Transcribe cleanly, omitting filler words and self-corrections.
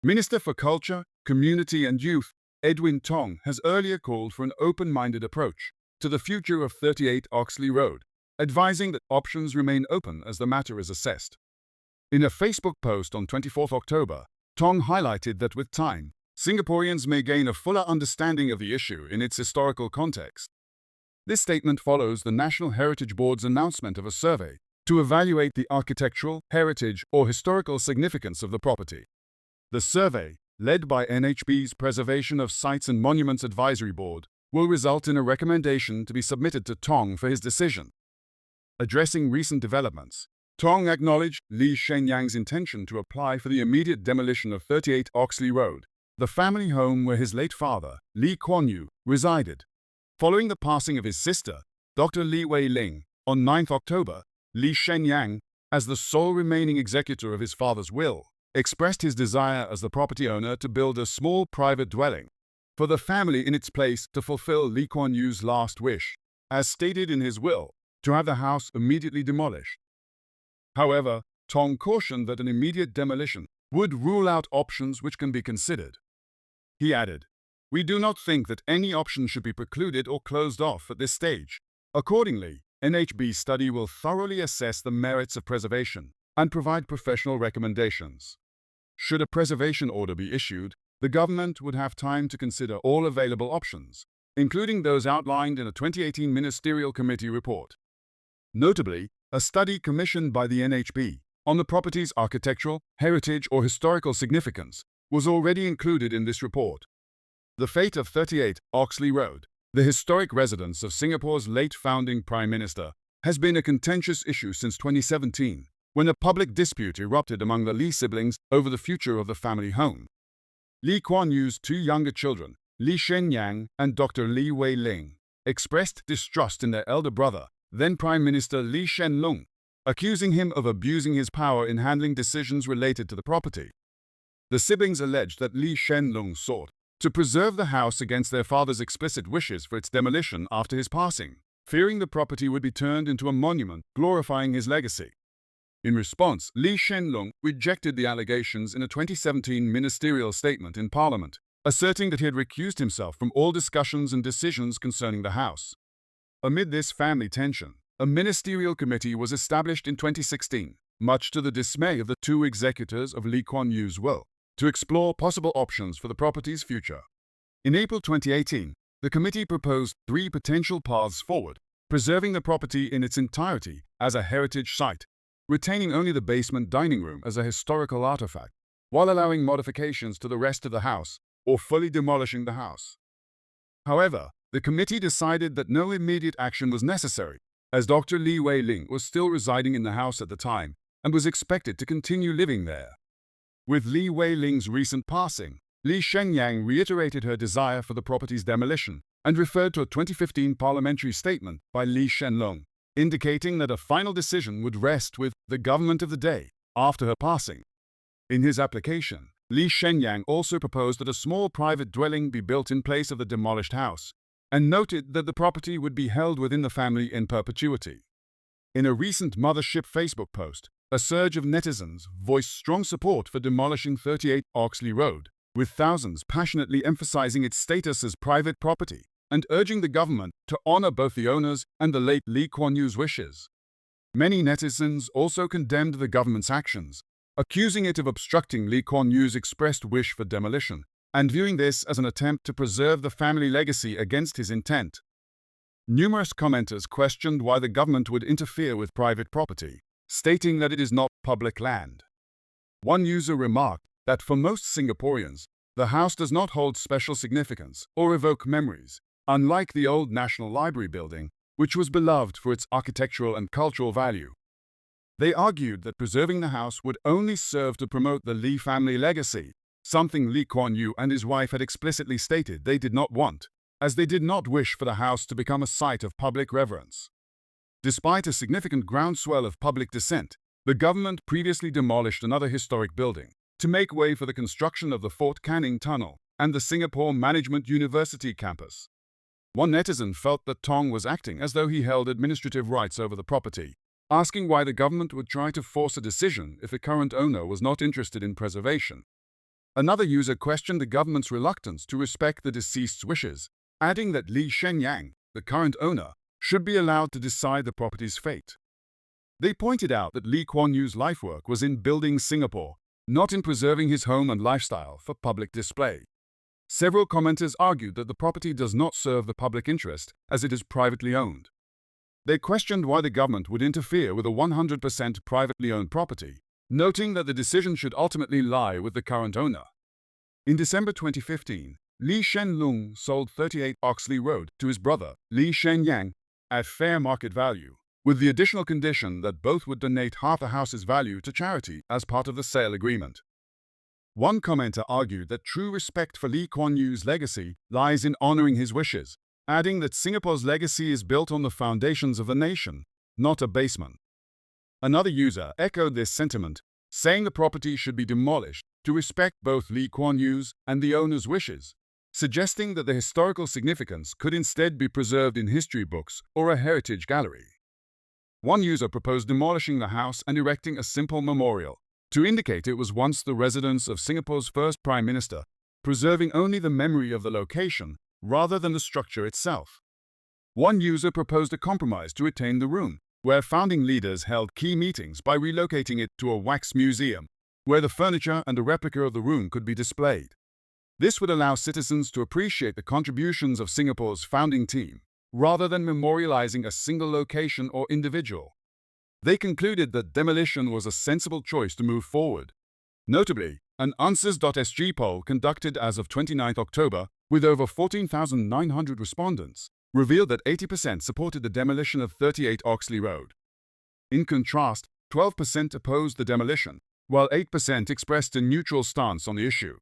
Minister for Culture, Community and Youth, Edwin Tong, has earlier called for an open-minded approach to the future of 38 Oxley Road, advising that options remain open as the matter is assessed. In a Facebook post on 24 October, Tong highlighted that with time, Singaporeans may gain a fuller understanding of the issue in its historical context. This statement follows the National Heritage Board's announcement of a survey to evaluate the architectural, heritage, or historical significance of the property. The survey, led by NHB's Preservation of Sites and Monuments Advisory Board, will result in a recommendation to be submitted to Tong for his decision. Addressing recent developments, Tong acknowledged Lee Hsien Yang's intention to apply for the immediate demolition of 38 Oxley Road, the family home where his late father, Lee Kuan Yew, resided. Following the passing of his sister, Dr Lee Wei Ling, on 9 October, Lee Hsien Yang, as the sole remaining executor of his father's will, expressed his desire as the property owner to build a small private dwelling for the family in its place to fulfill Lee Kuan Yew's last wish, as stated in his will, to have the house immediately demolished. However, Tong cautioned that an immediate demolition would rule out options which can be considered. He added, "We do not think that any option should be precluded or closed off at this stage. Accordingly, NHB's study will thoroughly assess the merits of preservation and provide professional recommendations. Should a preservation order be issued, the government would have time to consider all available options, including those outlined in a 2018 Ministerial Committee report." Notably, a study commissioned by the NHB on the property's architectural, heritage, or historical significance was already included in this report. The fate of 38 Oxley Road, the historic residence of Singapore's late founding Prime Minister, has been a contentious issue since 2017, when a public dispute erupted among the Lee siblings over the future of the family home. Lee Kuan Yew's two younger children, Lee Hsien Yang and Dr Lee Wei Ling, expressed distrust in their elder brother, then Prime Minister Lee Hsien Yang, accusing him of abusing his power in handling decisions related to the property. The siblings alleged that Lee Hsien Yang sought to preserve the house against their father's explicit wishes for its demolition after his passing, fearing the property would be turned into a monument glorifying his legacy. In response, Lee Hsien Yang rejected the allegations in a 2017 ministerial statement in Parliament, asserting that he had recused himself from all discussions and decisions concerning the house. Amid this family tension, a ministerial committee was established in 2016, much to the dismay of the two executors of Lee Kuan Yew's will, to explore possible options for the property's future. In April 2018, the committee proposed three potential paths forward: preserving the property in its entirety as a heritage site, retaining only the basement dining room as a historical artifact, while allowing modifications to the rest of the house, or fully demolishing the house. However, the committee decided that no immediate action was necessary, as Dr. Lee Wei Ling was still residing in the house at the time and was expected to continue living there. With Lee Wei Ling's recent passing, Lee Hsien Yang reiterated her desire for the property's demolition and referred to a 2015 parliamentary statement by Lee Hsien Yang, indicating that a final decision would rest with the government of the day after her passing. In his application, Lee Hsien Yang also proposed that a small private dwelling be built in place of the demolished house, and noted that the property would be held within the family in perpetuity. In a recent Mothership Facebook post, a surge of netizens voiced strong support for demolishing 38 Oxley Road, with thousands passionately emphasizing its status as private property and urging the government to honor both the owners and the late Lee Kuan Yew's wishes. Many netizens also condemned the government's actions, accusing it of obstructing Lee Kuan Yew's expressed wish for demolition, and viewing this as an attempt to preserve the family legacy against his intent. Numerous commenters questioned why the government would interfere with private property, stating that it is not public land. One user remarked that for most Singaporeans, the house does not hold special significance or evoke memories, unlike the old National Library building, which was beloved for its architectural and cultural value. They argued that preserving the house would only serve to promote the Lee family legacy, something Lee Kuan Yew and his wife had explicitly stated they did not want, as they did not wish for the house to become a site of public reverence. Despite a significant groundswell of public dissent, the government previously demolished another historic building to make way for the construction of the Fort Canning Tunnel and the Singapore Management University campus. One netizen felt that Tong was acting as though he held administrative rights over the property, asking why the government would try to force a decision if the current owner was not interested in preservation. Another user questioned the government's reluctance to respect the deceased's wishes, adding that Lee Hsien Yang, the current owner, should be allowed to decide the property's fate. They pointed out that Lee Kuan Yew's life work was in building Singapore, not in preserving his home and lifestyle for public display. Several commenters argued that the property does not serve the public interest as it is privately owned. They questioned why the government would interfere with a 100% privately owned property, noting that the decision should ultimately lie with the current owner. In December 2015, Lee Hsien Yang sold 38 Oxley Road to his brother, Lee Hsien Yang, at fair market value, with the additional condition that both would donate half the house's value to charity as part of the sale agreement. One commenter argued that true respect for Lee Kuan Yew's legacy lies in honoring his wishes, adding that Singapore's legacy is built on the foundations of the nation, not a basement. Another user echoed this sentiment, saying the property should be demolished to respect both Lee Kuan Yew's and the owner's wishes, suggesting that the historical significance could instead be preserved in history books or a heritage gallery. One user proposed demolishing the house and erecting a simple memorial to indicate it was once the residence of Singapore's first Prime Minister, preserving only the memory of the location rather than the structure itself. One user proposed a compromise to retain the room, where founding leaders held key meetings by relocating it to a wax museum, where the furniture and a replica of the room could be displayed. This would allow citizens to appreciate the contributions of Singapore's founding team, rather than memorializing a single location or individual. They concluded that demolition was a sensible choice to move forward. Notably, an Answers.sg poll conducted as of 29 October, with over 14,900 respondents, revealed that 80% supported the demolition of 38 Oxley Road. In contrast, 12% opposed the demolition, while 8% expressed a neutral stance on the issue.